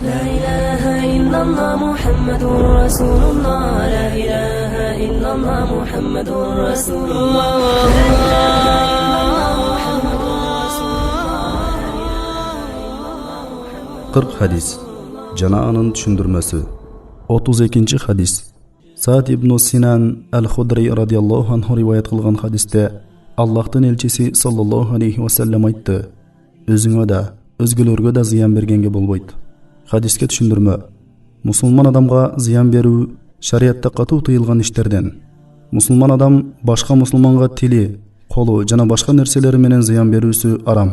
لا إله إلا الله محمد رسول الله لا إله إلا الله محمد رسول الله 40 hadis. Jana'anın düşündürmesi. 32 hadis. Sa'd ibn Sinan al-Khudri radiyallahu anhu rivayet kılgan hadiste Allah'tan elçisi sallallahu aleyhi ve sellem aytdı. Özüňe de, özgülörge de ziyan bergenge bolboyt. Hadiske düşündürme. Musulman adamga ziyan berүү şariatda katуу tıyılgan işlerden. Musulman adam başka musulmanga tili, kolu jana başka nerseleri menen ziyan berүүsü aram.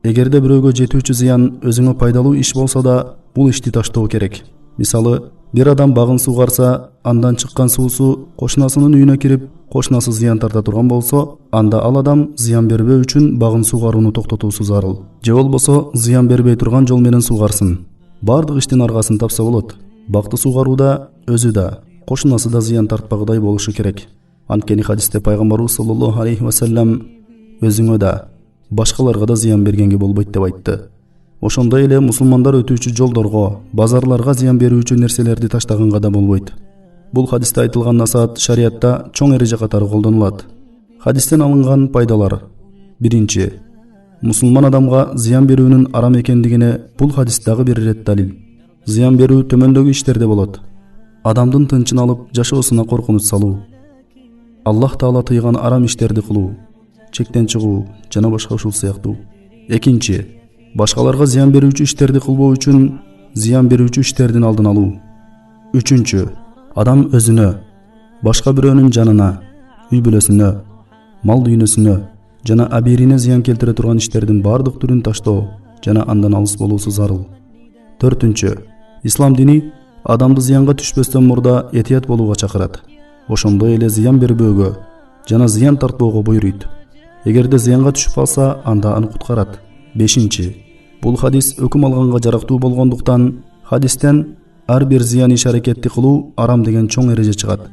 Egerde biröөгө жетүүчү ziyan özüňe paydalуу iş bolsa da bul işti таштоо керек. Misалы, bir adam bagын сугарса, andan чыккан суусу кошунасынын үйүнө кирип, кошунасы зыян тарта турган болсо, анда ал адам зыян бербөө үчүн багын сугарууну токтотуусу зарыл. Же болбосо зыян бербей турган жол менен сугарсын. Бардык иштин аргасын тапса болот. Бакты сугарууда өзү да, кошунасы да зыян тартпагыдай болушу керек. Анткени хадисте пайгамбарыбыз саллаллаху алейхи ва саллям өзүңө да, башкаларга да зыян бергенге болбойт деп айтты. Ошондой эле мусулмандар өтүүчү жолдорго, базарларга зыян берүүчү нерселерди таштаганга да болбойт. Бул хадисте айтылган насаат шариатта чоң эреже катары колдонулат. Хадистен алынган пайдалар. Биринчи, мусулман адамга зыян берүүнүн арам экендигине бул хадистагы бир ирет далил. Зыян берүү төмөндөгү иштерде болот. Адамдын тынчын алып, жашоосуна коркунуч салуу. Аллах Таала тыйган арам иштерди кылуу, чектен чыгуу жана башка ушул сыяктуу. Экинчи, башкаларга зыян берүүчү иштерди кылбоо үчүн зыян берүүчү иштердин алдын алуу. Үчүнчү, адам өзүнө, башка бирөөнүн жанына, үй бүлөсүнө, мал дүйнөсүнө жана абирине зыян келтире турган иштердин бардык түрүн таштоо жана андан алыс болуусу зарыл. Төртүнчү, ислам дини адамды зыянга түшпөстөн мурда этият болууга чакырат. Ошондой эле зыян бербөөгө жана зыян тартпоого буйруйт. Эгерде зыянга түшүп калса, анда аны куткарат. Бешинчи, бул хадис өкүм алганга жарактуу болгондуктан, хадистен ар бир зыян иш аракетти кылуу арам деген чоң эреже чыгат.